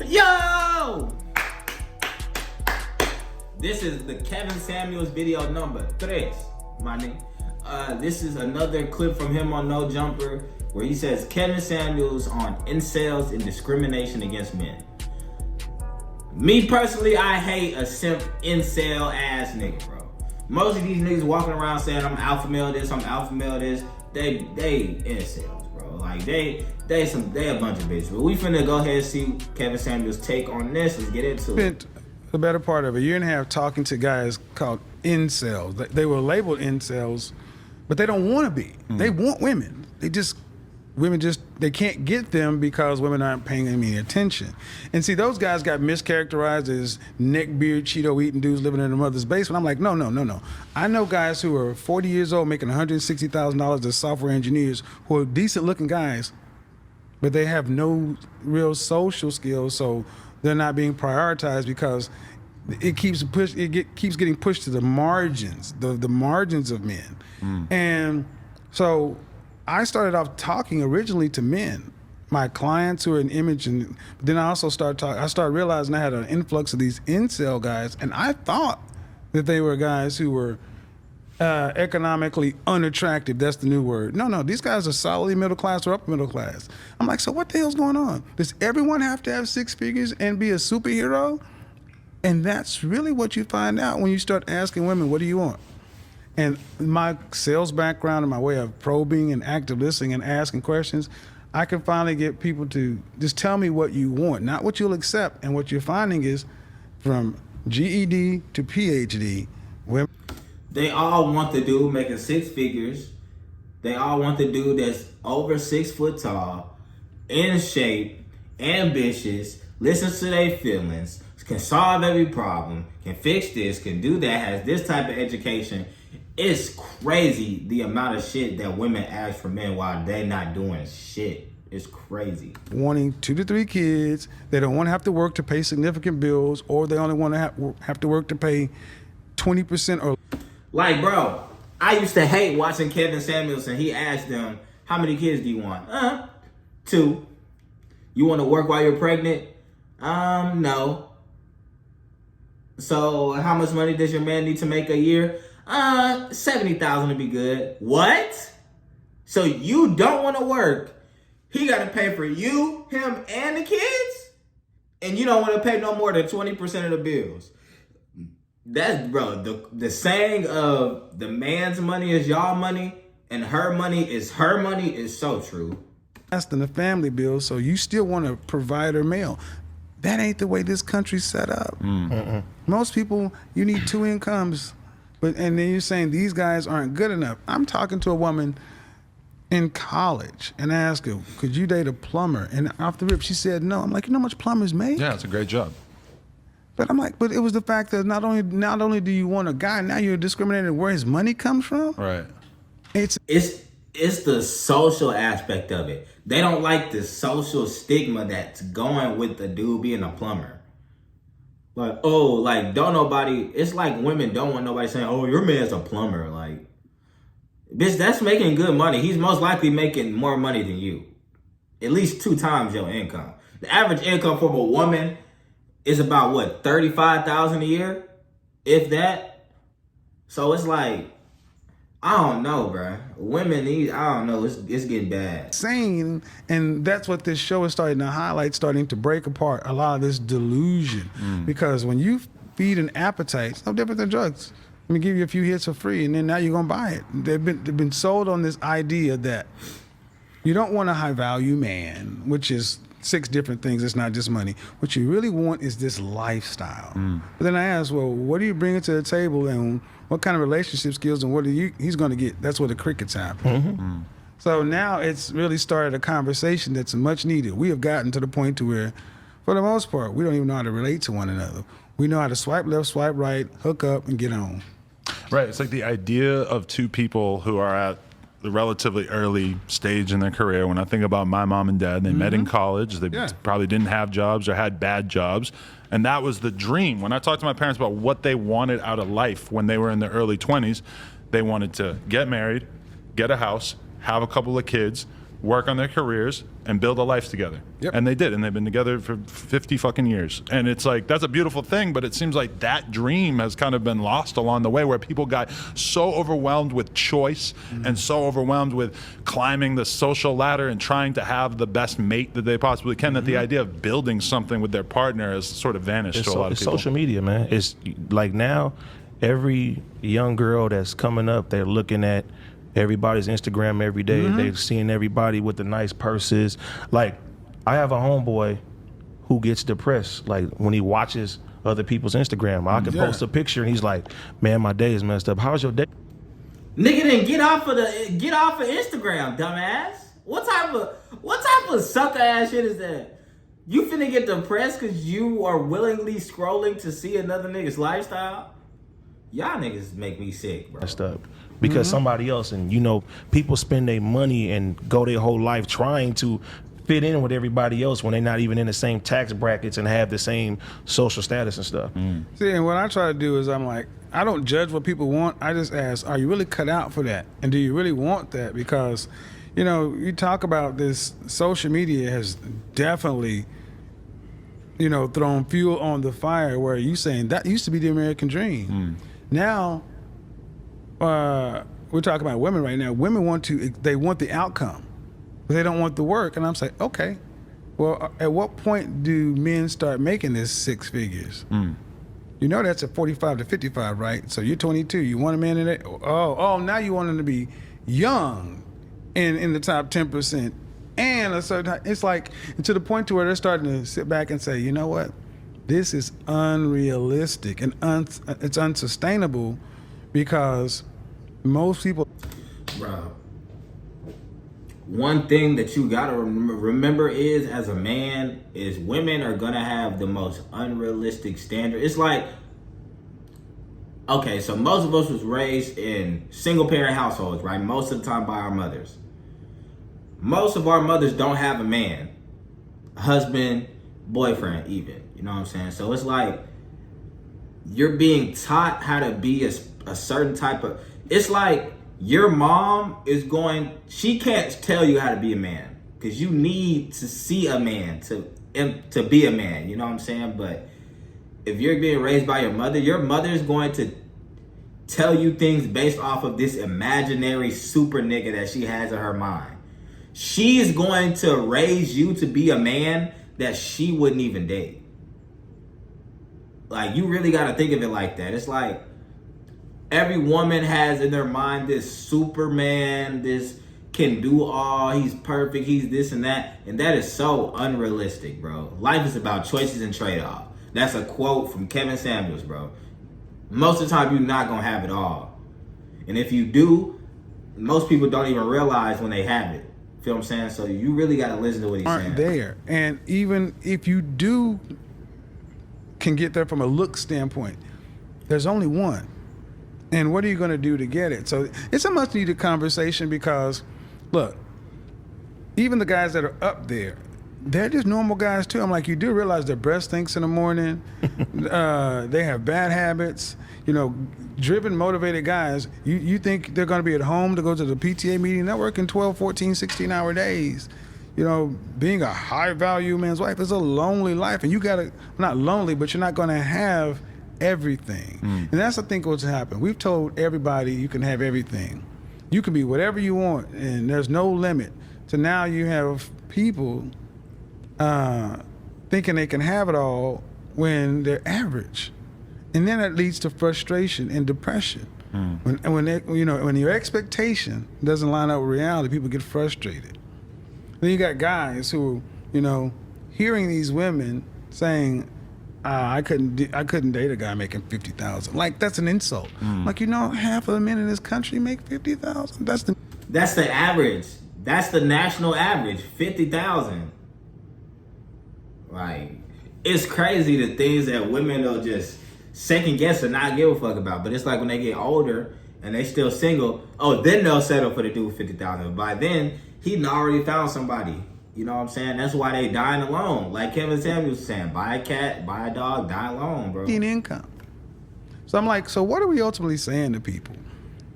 Yo! This is the Kevin Samuels video number 3, my nigga. This is another clip from him on No Jumper where he says Kevin Samuels on incels and discrimination against men. Me personally, I hate a simp incel ass nigga, bro. Most of these niggas walking around saying I'm alpha male this, I'm alpha male this. They incels, bro. Like they a bunch of bitches. But we finna go ahead and see Kevin Samuels' take on this. Let's get into it. The better part of a year and a half talking to guys called incels. They were labeled incels, but they don't want to be. They want women. They can't get them because women aren't paying any attention. And see, those guys got mischaracterized as neckbeard, Cheeto-eating dudes living in their mother's basement. I'm like, no. I know guys who are 40 years old making $160,000 as software engineers who are decent-looking guys, but they have no real social skills, so they're not being prioritized because it keeps getting pushed to the margins, the margins of men. And so I started off talking originally to men, my clients who are in image, and then I also started realizing I had an influx of these incel guys, and I thought that they were guys who were economically unattractive. That's the new word. No, these guys are solidly middle class or upper middle class. I'm like, so what the hell's going on? Does everyone have to have 6 figures and be a superhero? And that's really what you find out when you start asking women, what do you want? And my sales background and my way of probing and active listening and asking questions, I can finally get people to just tell me what you want, not what you'll accept. And what you're finding is from GED to PhD, women. They all want the dude making 6 figures. They all want the dude that's over 6 foot tall, in shape, ambitious, listens to their feelings, can solve every problem, can fix this, can do that, has this type of education. It's crazy the amount of shit that women ask for men while they not doing shit. It's crazy. Wanting 2 to 3 kids, they don't want to have to work to pay significant bills, or they only want to have to work to pay 20% or. Like, bro, I used to hate watching Kevin Samuels and he asked them, how many kids do you want? 2. You want to work while you're pregnant? No. So how much money does your man need to make a year? 70,000 to be good. What? So you don't want to work. He got to pay for you, him, and the kids? And you don't want to pay no more than 20% of the bills. That's, bro, the saying of the man's money is y'all money and her money is her money is so true. Less than the family bill, so you still want a provider male. That ain't the way this country's set up. Most people, you need 2 incomes. And then you're saying these guys aren't good enough. I'm talking to a woman in college and I asked her, could you date a plumber? And off the rip, she said no. I'm like, you know how much plumbers make? Yeah, it's a great job. But I'm like, but it was the fact that not only do you want a guy, now you're discriminating where his money comes from. Right. It's the social aspect of it. They don't like the social stigma that's going with the dude being a plumber. Like, oh, like, don't nobody, it's like women don't want nobody saying, oh, your man's a plumber. Like, bitch, that's making good money. He's most likely making more money than you. At least 2 times your income. The average income from a woman is about, what, $35,000 a year? If that. So it's like, I don't know, bro. Women need, I don't know, it's getting bad. Sane, and that's what this show is starting to highlight, starting to break apart a lot of this delusion. Because when you feed an appetite, it's no different than drugs. Let me give you a few hits for free, and then now you're gonna buy it. They've been sold on this idea that you don't want a high value man, which is 6 different things. It's not just money. What you really want is this lifestyle. But then I asked, well, what do you bring to the table, and what kind of relationship skills, and what he's going to get? That's where the crickets happen. So now it's really started a conversation that's much needed. We have gotten to the point to where, for the most part, we don't even know how to relate to one another. We know how to swipe left, swipe right, hook up, and get on. Right. It's like the idea of 2 people who are at the relatively early stage in their career. When I think about my mom and dad, they met in college. They probably didn't have jobs or had bad jobs. And that was the dream. When I talked to my parents about what they wanted out of life when they were in their early 20s, they wanted to get married, get a house, have a couple of kids, work on their careers, and build a life together. Yep. And they did, and they've been together for 50 fucking years. And it's like, that's a beautiful thing, but it seems like that dream has kind of been lost along the way, where people got so overwhelmed with choice and so overwhelmed with climbing the social ladder and trying to have the best mate that they possibly can, that the idea of building something with their partner has sort of vanished to a lot of It's people. social media, man. It's like now, every young girl that's coming up, they're looking at everybody's Instagram every day. They're seeing everybody with the nice purses. Like, I have a homeboy who gets depressed, like, when he watches other people's Instagram. I can post a picture and he's like, man, my day is messed up. How's your day? Nigga, then get off of Instagram, dumbass. What type of sucker ass shit is that? You finna get depressed because you are willingly scrolling to see another nigga's lifestyle? Y'all niggas make me sick, bro. Messed up. Because somebody else, and you know, people spend their money and go their whole life trying to fit in with everybody else when they're not even in the same tax brackets and have the same social status and stuff. See, and what I try to do is I'm like, I don't judge what people want. I just ask, are you really cut out for that? And do you really want that? Because, you know, you talk about this, social media has definitely, you know, thrown fuel on the fire, where you saying that used to be the American dream. Now, we're talking about women right now. Women want the outcome, but they don't want the work. And I'm saying, okay, well, at what point do men start making this six figures? You know, that's at 45 to 55, right? So you're 22. You want a man in it? Oh, now you want him to be young and in the top 10%. And a certain, it's like to the point to where they're starting to sit back and say, you know what? This is unrealistic and it's unsustainable, because most people. Bro, one thing that you gotta remember is, as a man, is women are gonna have the most unrealistic standard. It's like, okay, so most of us was raised in single parent households, right? Most of the time by our mothers. Most of our mothers don't have a man, husband, boyfriend even, you know what I'm saying? So it's like, you're being taught how to be a certain type of, it's like your mom she can't tell you how to be a man, because you need to see a man to be a man, you know what I'm saying? But if you're being raised by your mother is going to tell you things based off of this imaginary super nigga that she has in her mind. She's going to raise you to be a man that she wouldn't even date. Like, you really got to think of it like that. It's like, every woman has in their mind this Superman, this can do all, he's perfect, he's this and that. And that is so unrealistic, bro. Life is about choices and trade-off. That's a quote from KevinSamuels, bro. Most of the time, you're not going to have it all. And if you do, most people don't even realize when they have it. Feel what I'm saying? So you really got to listen to what he's saying. Aren't there. And even if you can get there from a look standpoint, there's only one. And what are you going to do to get it? So it's a much needed conversation, because, look, even the guys that are up there, they're just normal guys too. I'm like, you do realize their breath stinks in the morning. They have bad habits. You know, driven, motivated guys, you think they're going to be at home to go to the PTA meeting? They're working 12, 14, 16-hour days. You know, being a high-value man's wife is a lonely life. And you got to, not lonely, but you're not going to have everything. And that's, I think, what's happened. We've told everybody you can have everything. You can be whatever you want, and there's no limit. So now you have people thinking they can have it all when they're average. And then that leads to frustration and depression. When your expectation doesn't line up with reality, people get frustrated. Then you got guys who, you know, hearing these women saying, I couldn't date a guy making $50,000. Like, that's an insult. Like, you know, half of the men in this country make $50,000. That's the average. That's the national average, 50,000. Like, it's crazy the things that women will just second guess and not give a fuck about. But it's like when they get older and they still single, then they'll settle for the dude with 50,000. By then, he already found somebody. You know what I'm saying? That's why they dying alone. Like KevinSamuels was saying, buy a cat, buy a dog, die alone, bro. Income. So I'm like, so what are we ultimately saying to people?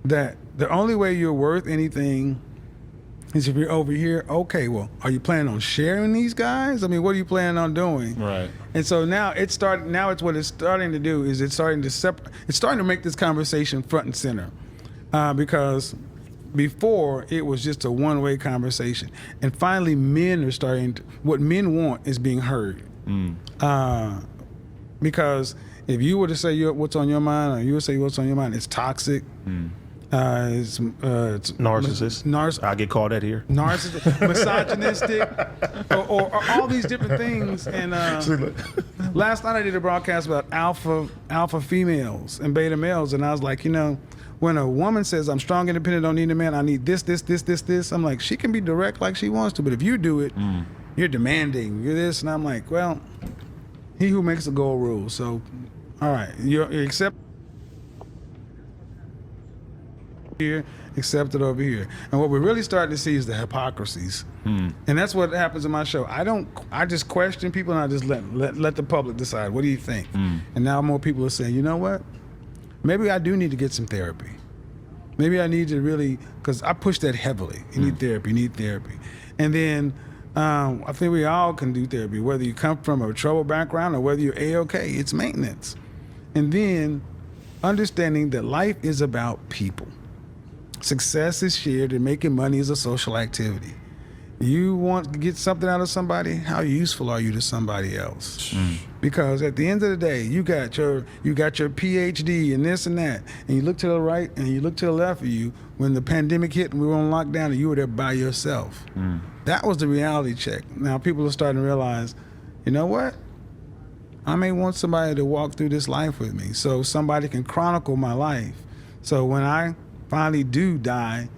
That the only way you're worth anything He said, if you're over here, okay, well, are you planning on sharing these guys? I mean, what are you planning on doing? Right. And so now it's what it's starting to do is it's starting to make this conversation front and center. Because before it was just a one-way conversation. And finally men are what men want is being heard. Because if you were to say what's on your mind, or you would say what's on your mind, it's toxic. It's narcissist. I get called that here. Narcissistic, misogynistic, or all these different things. And last night I did a broadcast about alpha females and beta males, and I was like, when a woman says, I'm strong, independent, don't need a man, I need this, I'm like, she can be direct like she wants to, but if you do it, you're demanding, you're this, and I'm like, well, he who makes the goal rules. So, all right, you accept here, accept it over here. And what we're really starting to see is the hypocrisies. And that's what happens in my show. I just question people, and I just let the public decide, what do you think? And now more people are saying, you know what? Maybe I do need to get some therapy. Maybe I need to really, because I push that heavily. You need therapy. And then I think we all can do therapy, whether you come from a troubled background or whether you're A-okay. It's maintenance. And then understanding that life is about people. Success is shared, and making money is a social activity. You want to get something out of somebody, how useful are you to somebody else? Because at the end of the day, you got your PhD and this and that, and you look to the right and you look to the left of you when the pandemic hit and we were on lockdown and you were there by yourself. That was the reality check. Now people are starting to realize, you know what? I may want somebody to walk through this life with me, so somebody can chronicle my life. So when I finally do die,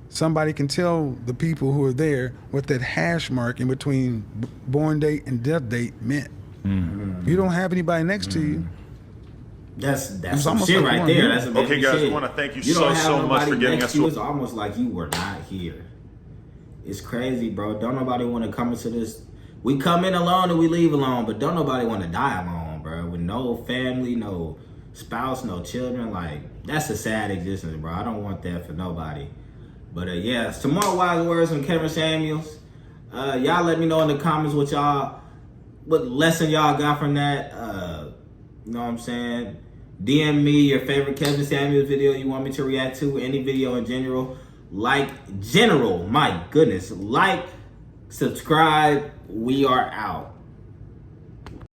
somebody can tell the people who are there what that hash mark in between born date and death date meant. You don't have anybody next to you. That's some shit right there. That's a okay, guys, shit. I want to thank you don't so much for getting us to. It's almost like you were not here. It's crazy, bro. Don't nobody want to come into this. We come in alone and we leave alone, but don't nobody want to die alone, bro. With no family, no spouse, no children. Like, that's a sad existence, bro. I don't want that for nobody. But yeah, some more wise words from Kevin Samuels. Y'all let me know in the comments what lesson y'all got from that. You know what I'm saying? DM me your favorite Kevin Samuels video you want me to react to, any video in general. My goodness. Like, subscribe. We are out.